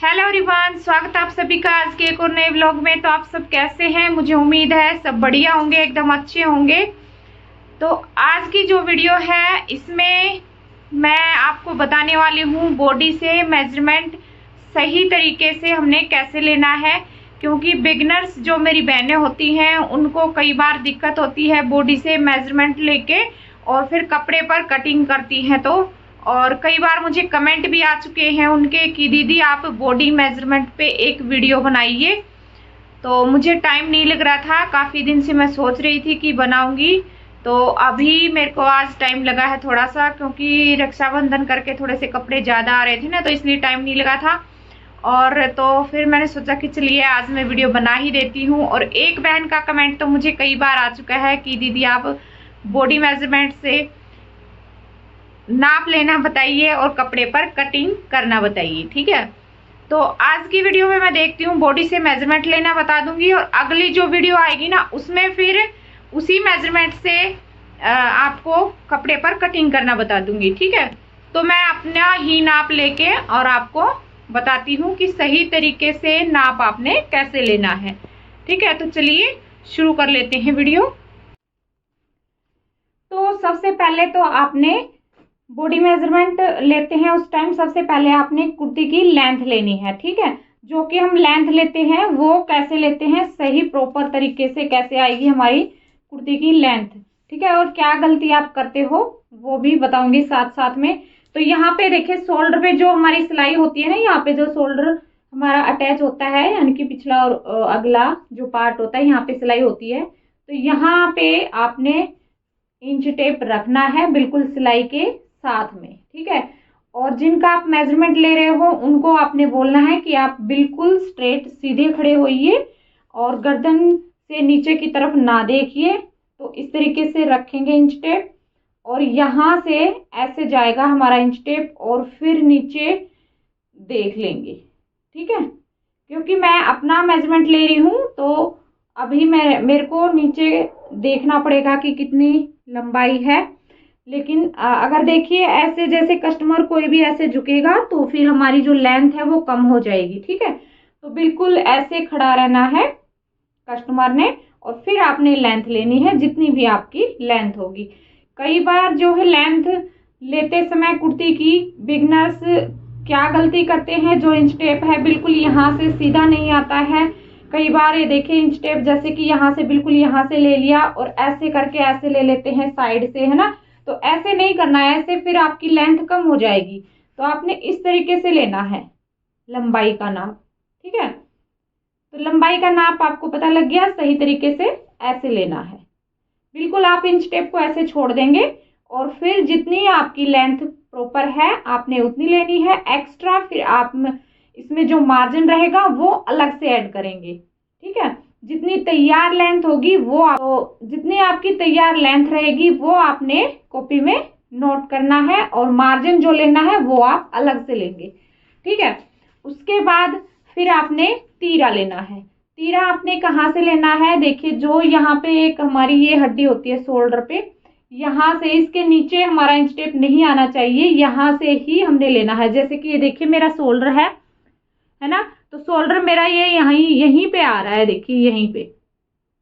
Hello everyone, स्वागत है आप सभी का आज के एक और नए व्लॉग में। तो आप सब कैसे हैं? मुझे उम्मीद है सब बढ़िया होंगे, एकदम अच्छे होंगे। तो आज की जो वीडियो है इसमें मैं आपको बताने वाली हूँ बॉडी से मेजरमेंट सही तरीके से हमने कैसे लेना है, क्योंकि बिगिनर्स जो मेरी बहनें होती हैं उनको कई बार दिक्कत होती है बॉडी से मेजरमेंट लेके और फिर कपड़े पर कटिंग करती हैं। तो और कई बार मुझे कमेंट भी आ चुके हैं उनके कि दीदी आप बॉडी मेजरमेंट पे एक वीडियो बनाइए। तो मुझे टाइम नहीं लग रहा था, काफ़ी दिन से मैं सोच रही थी कि बनाऊंगी। तो अभी मेरे को आज टाइम लगा है थोड़ा सा, क्योंकि रक्षाबंधन करके थोड़े से कपड़े ज़्यादा आ रहे थे ना, तो इसलिए टाइम नहीं लगा था। और तो फिर मैंने सोचा कि चलिए आज मैं वीडियो बना ही देती हूँ। और एक बहन का कमेंट तो मुझे कई बार आ चुका है कि दीदी आप बॉडी मेजरमेंट से नाप लेना बताइए और कपड़े पर कटिंग करना बताइए। ठीक है, तो आज की वीडियो में मैं देखती हूँ बॉडी से मेजरमेंट लेना बता दूंगी, और अगली जो वीडियो आएगी ना उसमें फिर उसी मेजरमेंट से आपको कपड़े पर कटिंग करना बता दूंगी। ठीक है, तो मैं अपना ही नाप लेके और आपको बताती हूँ कि सही तरीके से नाप आपने कैसे लेना है। ठीक है, तो चलिए शुरू कर लेते हैं वीडियो। तो सबसे पहले तो आपने बॉडी मेजरमेंट लेते हैं उस टाइम सबसे पहले आपने कुर्ती की लेंथ लेनी है। ठीक है, जो कि हम लेंथ लेते हैं वो कैसे लेते हैं, सही प्रॉपर तरीके से कैसे आएगी हमारी कुर्ती की लेंथ। ठीक है, और क्या गलती आप करते हो वो भी बताऊंगी साथ साथ में। तो यहाँ पे देखिए शोल्डर पे जो हमारी सिलाई होती है ना, यहाँ पे जो शोल्डर हमारा अटैच होता है, यानी कि पिछला और अगला जो पार्ट होता है, यहाँ पे सिलाई होती है। तो यहाँ पे आपने इंच टेप रखना है बिल्कुल सिलाई के साथ में। ठीक है, और जिनका आप मेजरमेंट ले रहे हो उनको आपने बोलना है कि आप बिल्कुल स्ट्रेट सीधे खड़े होइए और गर्दन से नीचे की तरफ ना देखिए। तो इस तरीके से रखेंगे इंच टेप, और यहाँ से ऐसे जाएगा हमारा इंच टेप और फिर नीचे देख लेंगे। ठीक है, क्योंकि मैं अपना मेजरमेंट ले रही हूँ तो अभी मेरे को नीचे देखना पड़ेगा कि कितनी लंबाई है। लेकिन अगर देखिए ऐसे जैसे कस्टमर कोई भी ऐसे झुकेगा तो फिर हमारी जो लेंथ है वो कम हो जाएगी। ठीक है, तो बिल्कुल ऐसे खड़ा रहना है कस्टमर ने, और फिर आपने लेंथ लेनी है जितनी भी आपकी लेंथ होगी। कई बार जो है लेंथ लेते समय कुर्ती की बिगनर्स क्या गलती करते हैं, जो इंच टेप है बिल्कुल यहाँ से सीधा नहीं आता है। कई बार ये देखिए इंच टेप जैसे कि यहाँ से बिल्कुल यहाँ से ले लिया और ऐसे करके ऐसे ले लेते हैं साइड से, है ना। तो ऐसे नहीं करना है, ऐसे फिर आपकी लेंथ कम हो जाएगी। तो आपने इस तरीके से लेना है लंबाई का नाप। ठीक है, तो लंबाई का नाप आपको पता लग गया, सही तरीके से ऐसे लेना है। बिल्कुल आप इंच टेप को ऐसे छोड़ देंगे और फिर जितनी आपकी लेंथ प्रॉपर है आपने उतनी लेनी है। एक्स्ट्रा फिर आप इसमें जो मार्जिन रहेगा वो अलग से ऐड करेंगे। ठीक है, जितनी तैयार लेंथ होगी वो जितनी आपकी तैयार लेंथ रहेगी वो आपने कॉपी में नोट करना है, और मार्जिन जो लेना है वो आप अलग से लेंगे। ठीक है, उसके बाद फिर आपने तीरा लेना है। तीरा आपने कहाँ से लेना है, देखिए जो यहाँ पे एक हमारी ये हड्डी होती है शोल्डर पे, यहाँ से इसके नीचे हमारा इंच टेप नहीं आना चाहिए, यहाँ से ही हमने लेना है। जैसे कि ये देखिए मेरा शोल्डर है ना, तो शोल्डर मेरा ये यहीं पे आ रहा है, देखिए यहीं पे।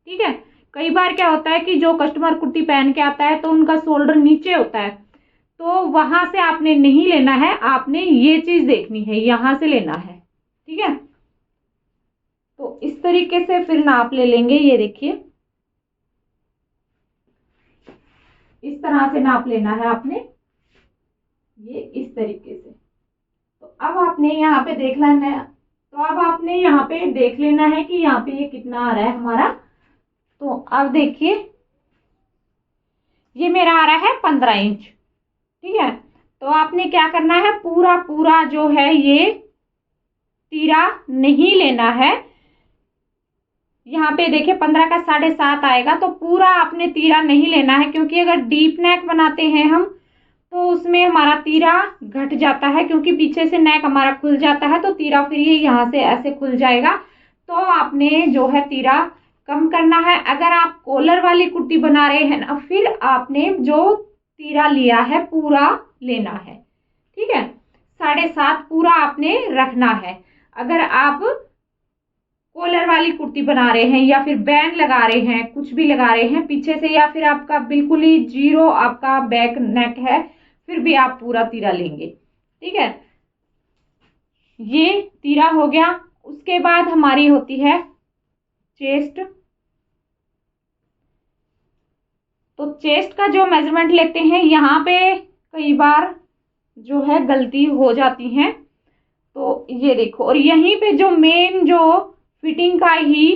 ठीक है, कई बार क्या होता है कि जो कस्टमर कुर्ती पहन के आता है तो उनका शोल्डर नीचे होता है, तो वहां से आपने नहीं लेना है, आपने ये चीज देखनी है, यहां से लेना है। ठीक है, तो इस तरीके से फिर नाप ले लेंगे। ये देखिए इस तरह से नाप लेना है आपने, ये इस तरीके से। तो अब आपने यहाँ पे देख लेना है, तो अब आपने यहाँ पे देख लेना है कि यहाँ पे ये कितना आ रहा है हमारा। तो अब देखिए ये मेरा आ रहा है 15 इंच। ठीक है, तो आपने क्या करना है, पूरा पूरा जो है ये तीरा नहीं लेना है। यहाँ पे देखिए 15 का 7.5 आएगा, तो पूरा आपने तीरा नहीं लेना है, क्योंकि अगर डीप नेक बनाते हैं हम तो उसमें हमारा तीरा घट जाता है, क्योंकि पीछे से नेक हमारा खुल जाता है, तो तीरा फिर ये यहाँ से ऐसे खुल जाएगा। तो आपने जो है तीरा कम करना है। अगर आप कॉलर वाली कुर्ती बना रहे हैं ना, फिर आपने जो तीरा लिया है पूरा लेना है। ठीक है, 7.5 पूरा आपने रखना है। अगर आप कॉलर वाली कुर्ती बना रहे हैं या फिर बैंड लगा रहे हैं, कुछ भी लगा रहे हैं पीछे से, या फिर आपका बिल्कुल ही जीरो आपका बैक नेक है, फिर भी आप पूरा तीरा लेंगे। ठीक है, ये तीरा हो गया। उसके बाद हमारी होती है चेस्ट। तो चेस्ट का जो मेजरमेंट लेते हैं, यहाँ पे कई बार जो है गलती हो जाती है। तो ये देखो, और यहीं पे जो मेन जो फिटिंग का ही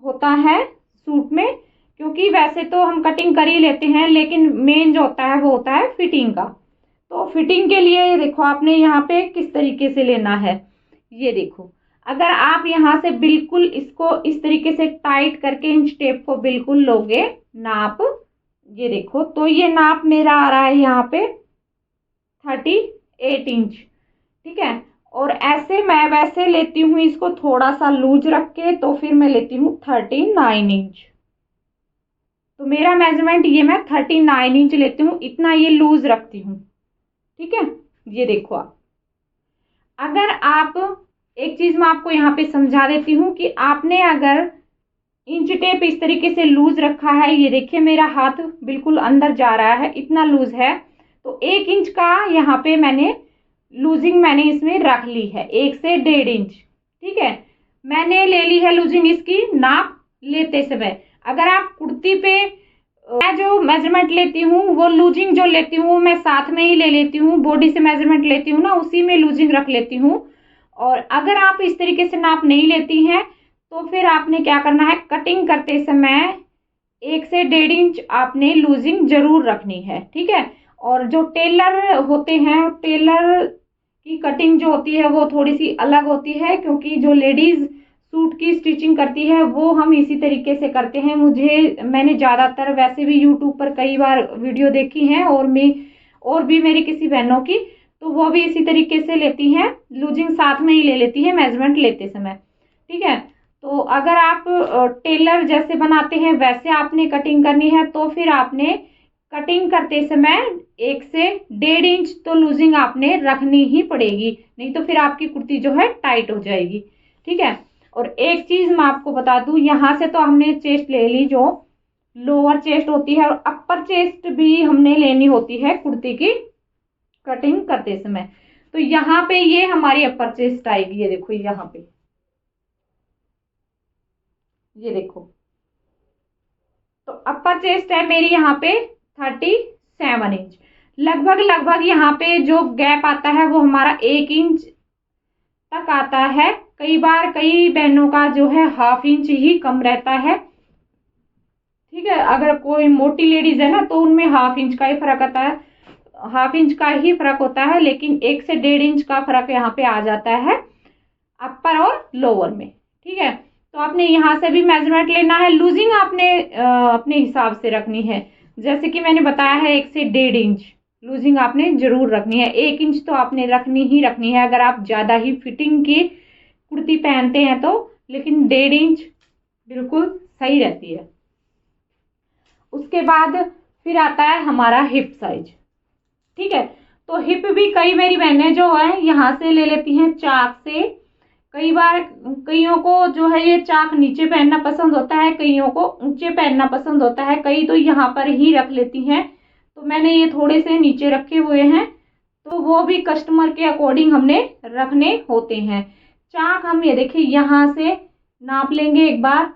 होता है सूट में, क्योंकि वैसे तो हम कटिंग कर ही लेते हैं, लेकिन मेन जो होता है वो होता है फिटिंग का। तो फिटिंग के लिए ये देखो आपने यहाँ पे किस तरीके से लेना है। ये देखो, अगर आप यहाँ से बिल्कुल इसको इस तरीके से टाइट करके इंच टेप को बिल्कुल लोगे नाप, ये देखो, तो ये नाप मेरा आ रहा है यहाँ पे 38 इंच। ठीक है, और ऐसे मैं वैसे लेती हूँ इसको थोड़ा सा लूज रख के, तो फिर मैं लेती हूँ 39 इंच। तो मेरा मेजरमेंट ये मैं 39 इंच लेती हूँ, इतना ये लूज रखती हूँ। ठीक है, ये देखो आप, अगर आप एक चीज मैं आपको यहाँ पे समझा देती हूँ कि आपने अगर इंच टेप इस तरीके से लूज रखा है, ये देखिए मेरा हाथ बिल्कुल अंदर जा रहा है, इतना लूज है, तो 1 इंच का यहाँ पे मैंने लूजिंग मैंने इसमें रख ली है, 1 से 1.5 इंच। ठीक है, मैंने ले ली है लूजिंग इसकी नाप लेते समय। अगर आप कुर्ती पे मैं जो मेजरमेंट लेती हूँ वो लूजिंग जो लेती हूँ मैं साथ में ही ले लेती हूँ, बॉडी से मेजरमेंट लेती हूँ ना, उसी में लूजिंग रख लेती हूँ। और अगर आप इस तरीके से नाप नहीं लेती हैं तो फिर आपने क्या करना है, कटिंग करते समय 1 से 1.5 इंच आपने लूजिंग जरूर रखनी है। ठीक है, और जो टेलर होते हैं, टेलर की कटिंग जो होती है वो थोड़ी सी अलग होती है, क्योंकि जो लेडीज सूट की स्टिचिंग करती है वो हम इसी तरीके से करते हैं। मैंने ज़्यादातर वैसे भी यूट्यूब पर कई बार वीडियो देखी हैं, और भी मेरी किसी बहनों की, तो वो भी इसी तरीके से लेती हैं, लूजिंग साथ में ही ले लेती है मेजरमेंट लेते समय। ठीक है, तो अगर आप टेलर जैसे बनाते हैं वैसे आपने कटिंग करनी है, तो फिर आपने कटिंग करते समय 1 से 1.5 इंच तो लूजिंग आपने रखनी ही पड़ेगी, नहीं तो फिर आपकी कुर्ती जो है टाइट हो जाएगी। ठीक है, और एक चीज मैं आपको बता दूं, यहाँ से तो हमने चेस्ट ले ली, जो लोअर चेस्ट होती है, और अपर चेस्ट भी हमने लेनी होती है कुर्ती की कटिंग करते समय। तो यहाँ पे ये हमारी अपर चेस्ट आएगी, ये देखो यहाँ पे, ये देखो, तो अपर चेस्ट है मेरी यहाँ पे 37 इंच। लगभग यहाँ पे जो गैप आता है वो हमारा 1 इंच तक आता है। कई बार कई बहनों का जो है 1/2 इंच ही कम रहता है। ठीक है, अगर कोई मोटी लेडीज है ना तो उनमें 1/2 इंच का ही फर्क आता है, 1/2 इंच का ही फर्क होता है, लेकिन 1 से 1.5 इंच का फर्क यहाँ पे आ जाता है अपर और लोअर में। ठीक है, तो आपने यहाँ से भी मेजरमेंट लेना है। लूजिंग आपने अपने हिसाब से रखनी है, जैसे कि मैंने बताया है 1 से 1.5 इंच लूजिंग आपने जरूर रखनी है। 1 इंच तो आपने रखनी ही रखनी है अगर आप ज्यादा ही फिटिंग की कुर्ती पहनते हैं तो, लेकिन 1.5 इंच बिल्कुल सही रहती है। उसके बाद फिर आता है हमारा हिप साइज। ठीक है, तो हिप भी कई मेरी बहनें जो है यहाँ से ले लेती हैं चाक से। कई बार कईयों को जो है ये चाक नीचे पहनना पसंद होता है, कईयों को ऊंचे पहनना पसंद होता है, कई तो यहाँ पर ही रख लेती हैं। तो मैंने ये थोड़े से नीचे रखे हुए हैं, तो वो भी कस्टमर के अकॉर्डिंग हमने रखने होते हैं। चाक हम ये देखिए यहाँ से नाप लेंगे एक बार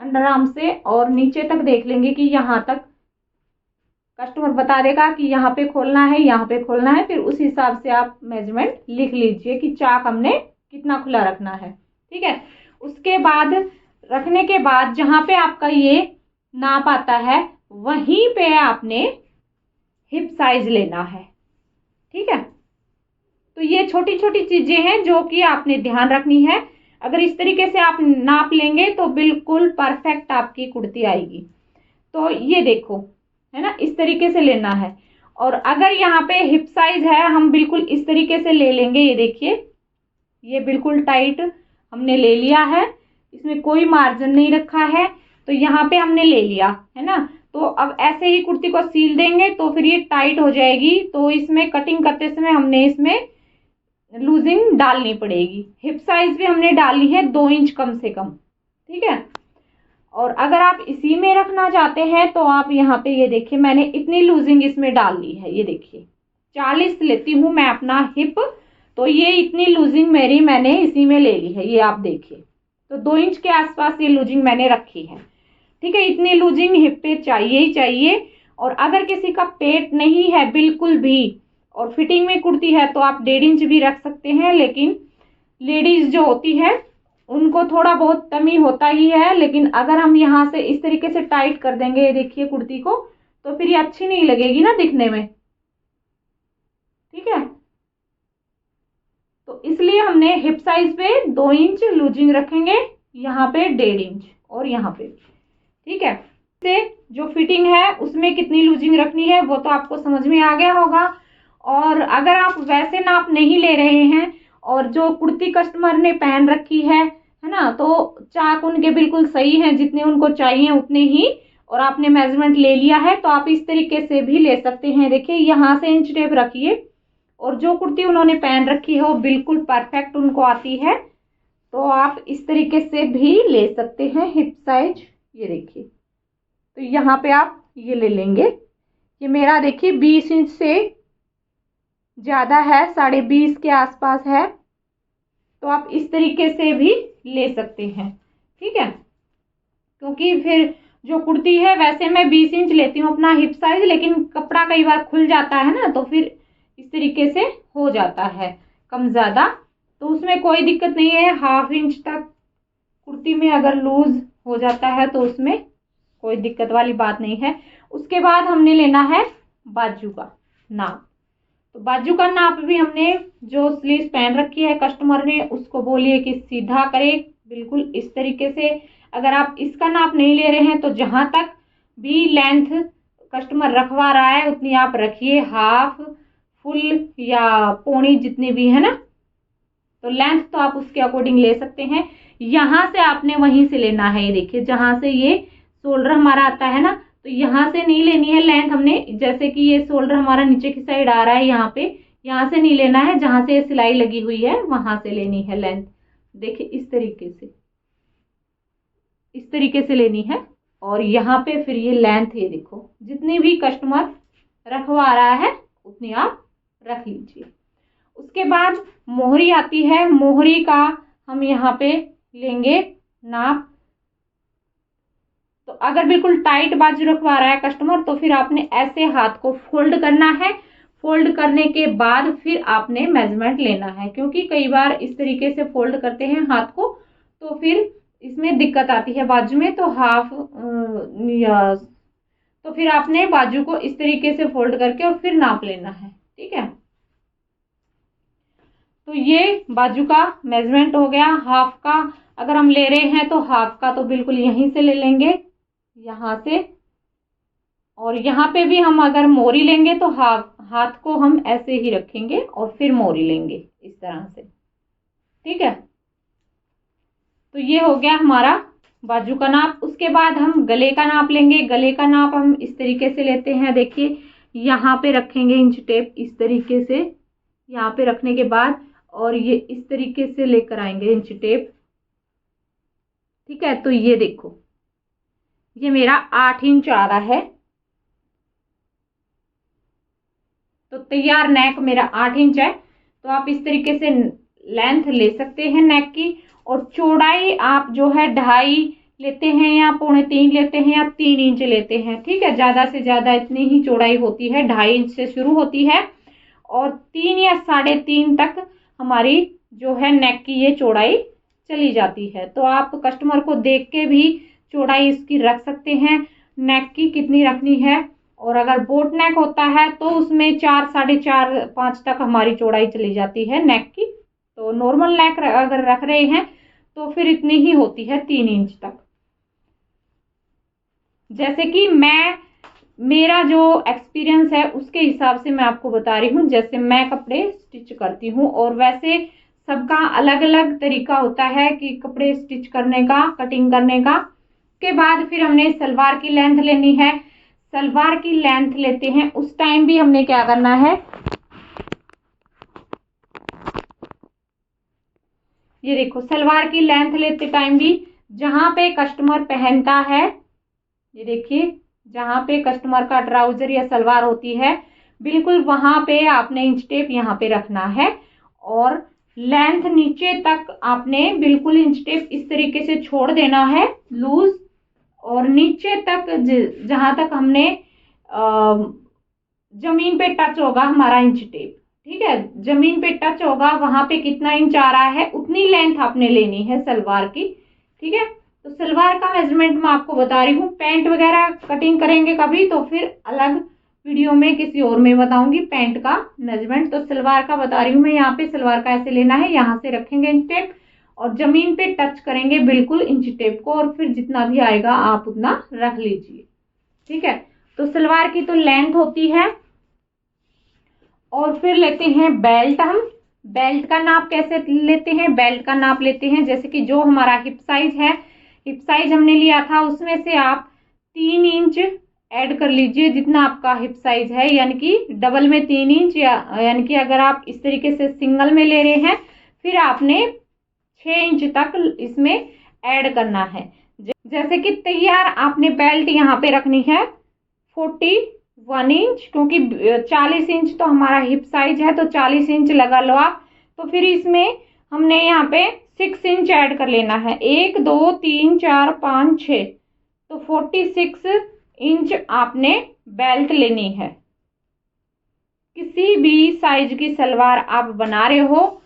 अंडर आर्म से, और नीचे तक देख लेंगे कि यहाँ तक कस्टमर बता देगा कि यहाँ पे खोलना है, यहाँ पे खोलना है, फिर उस हिसाब से आप मेजरमेंट लिख लीजिए कि चाक हमने कितना खुला रखना है। ठीक है, उसके बाद रखने के बाद जहां पे आपका ये नाप आता है वहीं पे आपने हिप साइज लेना है। ठीक है, तो ये छोटी छोटी चीजें हैं जो कि आपने ध्यान रखनी है। अगर इस तरीके से आप नाप लेंगे तो बिल्कुल परफेक्ट आपकी कुर्ती आएगी। तो ये देखो, है ना, इस तरीके से लेना है। और अगर यहाँ पे हिप साइज है, हम बिल्कुल इस तरीके से ले लेंगे। ये देखिए, ये बिल्कुल टाइट हमने ले लिया है, इसमें कोई मार्जिन नहीं रखा है, तो यहाँ पे हमने ले लिया है ना। तो अब ऐसे ही कुर्ती को सील देंगे तो फिर ये टाइट हो जाएगी। तो इसमें कटिंग करते समय हमने इसमें लूजिंग डालनी पड़ेगी। हिप साइज भी हमने डालनी है 2 इंच कम से कम, ठीक है। और अगर आप इसी में रखना चाहते हैं तो आप यहाँ पे ये देखिए मैंने इतनी लूजिंग इसमें डाल ली है, ये देखिए 40 लेती हूँ मैं अपना हिप, तो ये इतनी लूजिंग मेरी मैंने इसी में ले ली है, ये आप देखिए। तो 2 इंच के आसपास ये लूजिंग मैंने रखी है, ठीक है। इतनी लूजिंग हिप पे चाहिए ही चाहिए। और अगर किसी का पेट नहीं है बिल्कुल भी और फिटिंग में कुर्ती है तो आप 1.5 इंच भी रख सकते हैं, लेकिन लेडीज जो होती है उनको थोड़ा बहुत कमी होता ही है। लेकिन अगर हम यहाँ से इस तरीके से टाइट कर देंगे, ये देखिए कुर्ती को, तो फिर ये अच्छी नहीं लगेगी ना दिखने में, ठीक है। तो इसलिए हमने हिप साइज पे 2 इंच लूजिंग रखेंगे, यहाँ पे 1.5 इंच और यहाँ पे, ठीक है। से जो फिटिंग है उसमें कितनी लूजिंग रखनी है वो तो आपको समझ में आ गया होगा। और अगर आप वैसे नाप नहीं ले रहे हैं और जो कुर्ती कस्टमर ने पहन रखी है ना, तो चाक उनके बिल्कुल सही है, जितने उनको चाहिए उतने ही, और आपने मेजरमेंट ले लिया है तो आप इस तरीके से भी ले सकते हैं। देखिए यहाँ से इंच टेप रखिए, और जो कुर्ती उन्होंने पहन रखी है वो बिल्कुल परफेक्ट उनको आती है, तो आप इस तरीके से भी ले सकते हैं हिप साइज। ये देखिए, तो यहाँ पे आप ये ले लेंगे। ये मेरा देखिए 20 इंच से ज़्यादा है, 20.5 के आसपास है, तो आप इस तरीके से भी ले सकते हैं, ठीक है। क्योंकि फिर जो कुर्ती है वैसे मैं 20 इंच लेती हूँ अपना हिप साइज, लेकिन कपड़ा कई बार खुल जाता है ना, तो फिर इस तरीके से हो जाता है कम ज़्यादा, तो उसमें कोई दिक्कत नहीं है। 1/2 इंच तक कुर्ती में अगर लूज हो जाता है तो उसमें कोई दिक्कत वाली बात नहीं है। उसके बाद हमने लेना है बाजू का नाप। तो बाजू का नाप भी हमने जो स्लीव पहन रखी है कस्टमर ने उसको बोलिए कि सीधा करे बिल्कुल इस तरीके से। अगर आप इसका नाप नहीं ले रहे हैं तो जहां तक भी लेंथ कस्टमर रखवा रहा है उतनी आप रखिए, 1/2, फुल या पौनी जितनी भी है ना, तो लेंथ तो आप उसके अकॉर्डिंग ले सकते हैं। यहाँ से आपने वहीं से लेना है, ये देखिए जहां से ये शोल्डर हमारा आता है ना, तो यहाँ से नहीं लेनी है लेंथ हमने। जैसे कि ये शोल्डर हमारा नीचे की साइड आ रहा है यहाँ पे, यहाँ से नहीं लेना है, जहां से सिलाई लगी हुई है वहां से लेनी है लेंथ। देखिए इस तरीके से, इस तरीके से लेनी है। और यहाँ पे फिर ये लेंथ, ये देखो जितनी भी कस्टमर रखवा रहा है उतनी आप रख लीजिए। उसके बाद मोहरी आती है, मोहरी का हम यहाँ पे लेंगे नाप। तो अगर बिल्कुल टाइट बाजू रखवा रहा है कस्टमर तो फिर आपने ऐसे हाथ को फोल्ड करना है, फोल्ड करने के बाद फिर आपने मेजरमेंट लेना है, क्योंकि कई बार इस तरीके से फोल्ड करते हैं हाथ को तो फिर इसमें दिक्कत आती है बाजू में। तो तो फिर आपने बाजू को इस तरीके से फोल्ड करके और फिर नाप लेना है, ठीक है। तो ये बाजू का मेजरमेंट हो गया। 1/2 का अगर हम ले रहे हैं तो 1/2 का तो बिल्कुल यहीं से ले लेंगे, यहाँ से। और यहाँ पे भी हम अगर मोरी लेंगे तो हाथ को हम ऐसे ही रखेंगे और फिर मोरी लेंगे इस तरह से, ठीक है। तो ये हो गया हमारा बाजू का नाप। उसके बाद हम गले का नाप लेंगे। गले का नाप हम इस तरीके से लेते हैं, देखिए यहाँ पे रखेंगे इंच टेप इस तरीके से, यहाँ पे रखने के बाद और ये इस तरीके से लेकर आएंगे इंच टेप, ठीक है। तो ये देखो ये मेरा 8 इंच आ रहा है, तो तैयार नेक मेरा 8 इंच है। तो आप इस तरीके से लेंथ ले सकते हैं नेक की। और चौड़ाई आप जो है 2.5 लेते हैं या 2.25 लेते हैं या 3 इंच लेते हैं, ठीक है। ज्यादा से ज्यादा इतनी ही चौड़ाई होती है, 2.5 इंच से शुरू होती है और 3 या 3.5 तक हमारी जो है नेक की ये चौड़ाई चली जाती है। तो आप कस्टमर को देख के भी चौड़ाई इसकी रख सकते हैं, नेक की कितनी रखनी है। और अगर बोट नेक होता है तो उसमें 4, 4.5, 5 तक हमारी चौड़ाई चली जाती है नेक की। तो नॉर्मल नेक अगर रख रहे हैं तो फिर इतनी ही होती है, 3 इंच तक। जैसे कि मेरा जो एक्सपीरियंस है उसके हिसाब से मैं आपको बता रही हूँ, जैसे मैं कपड़े स्टिच करती हूँ। और वैसे सबका अलग अलग तरीका होता है कि कपड़े स्टिच करने का, कटिंग करने का। उसके बाद फिर हमने सलवार की लेंथ लेनी है। सलवार की लेंथ लेते हैं उस टाइम भी हमने क्या करना है, ये देखो सलवार की लेंथ लेते टाइम भी जहां पे कस्टमर पहनता है, ये देखिए जहां पे कस्टमर का ट्राउजर या सलवार होती है बिल्कुल वहां पे आपने इंच टेप यहाँ पे रखना है और लेंथ नीचे तक आपने बिल्कुल इंच टेप इस तरीके से छोड़ देना है लूज, और नीचे तक जहां तक हमने जमीन पे टच होगा हमारा इंच टेप, ठीक है, जमीन पे टच होगा वहां पे कितना इंच आ रहा है उतनी लेंथ आपने लेनी है सलवार की, ठीक है। तो सलवार का मेजरमेंट मैं आपको बता रही हूँ, पैंट वगैरह कटिंग करेंगे कभी तो फिर अलग वीडियो में किसी और में बताऊंगी पैंट का मेजरमेंट। तो सलवार का बता रही हूँ मैं, यहाँ पे सलवार का ऐसे लेना है, यहाँ से रखेंगे इंच टेप और जमीन पे टच करेंगे बिल्कुल इंच टेप को, और फिर जितना भी आएगा आप उतना रख लीजिए, ठीक है। तो सलवार की तो लेंथ होती है। और फिर लेते हैं बेल्ट। हम बेल्ट का नाप कैसे लेते हैं, बेल्ट का नाप लेते हैं जैसे कि जो हमारा हिप साइज है, हिप साइज हमने लिया था उसमें से आप 3 इंच ऐड कर लीजिए जितना आपका हिप साइज है, यानी कि डबल में 3 इंच, यानी कि अगर आप इस तरीके से सिंगल में ले रहे हैं फिर आपने 6 इंच तक इसमें ऐड करना है। जैसे कि तैयार आपने बेल्ट यहाँ पे रखनी है 41 इंच, क्योंकि 40 इंच तो हमारा हिप साइज है तो 40 इंच लगा लो आप। तो फिर इसमें हमने यहाँ पे 6 इंच ऐड कर लेना है, 1 2 3 4 5 6, तो 46 इंच आपने बेल्ट लेनी है। किसी भी साइज की सलवार आप बना रहे हो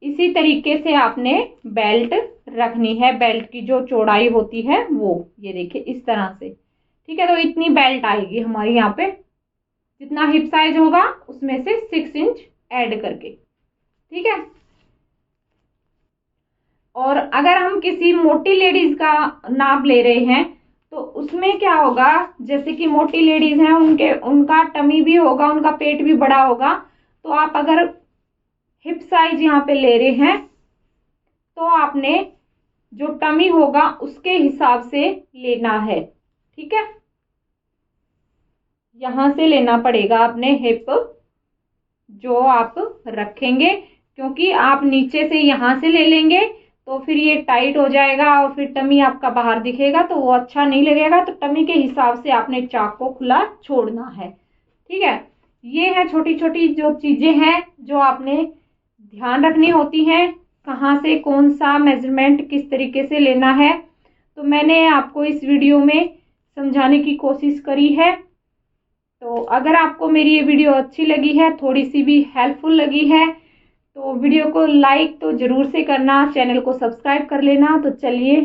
इसी तरीके से आपने बेल्ट रखनी है, बेल्ट की जो चौड़ाई होती है वो ये देखिए इस तरह से, ठीक है। तो इतनी बेल्ट आएगी हमारी यहाँ पे, जितना हिप साइज होगा उसमें से 6 इंच ऐड करके, ठीक है। और अगर हम किसी मोटी लेडीज का नाप ले रहे हैं तो उसमें क्या होगा, जैसे कि मोटी लेडीज हैं उनका टमी भी होगा, उनका पेट भी बड़ा होगा, तो आप अगर हिप साइज यहाँ पे ले रहे हैं तो आपने जो टमी होगा उसके हिसाब से लेना है, ठीक है। यहां से लेना पड़ेगा आपने हिप जो आप रखेंगे, क्योंकि आप नीचे से यहां से ले लेंगे तो फिर ये टाइट हो जाएगा और फिर टमी आपका बाहर दिखेगा तो वो अच्छा नहीं लगेगा। तो टमी के हिसाब से आपने चाक को खुला छोड़ना है, ठीक है। ये है छोटी छोटी जो चीजें हैं जो आपने ध्यान रखनी होती हैं, कहाँ से कौन सा मेजरमेंट किस तरीके से लेना है। तो मैंने आपको इस वीडियो में समझाने की कोशिश करी है। तो अगर आपको मेरी ये वीडियो अच्छी लगी है, थोड़ी सी भी हेल्पफुल लगी है, तो वीडियो को लाइक तो जरूर से करना, चैनल को सब्सक्राइब कर लेना। तो चलिए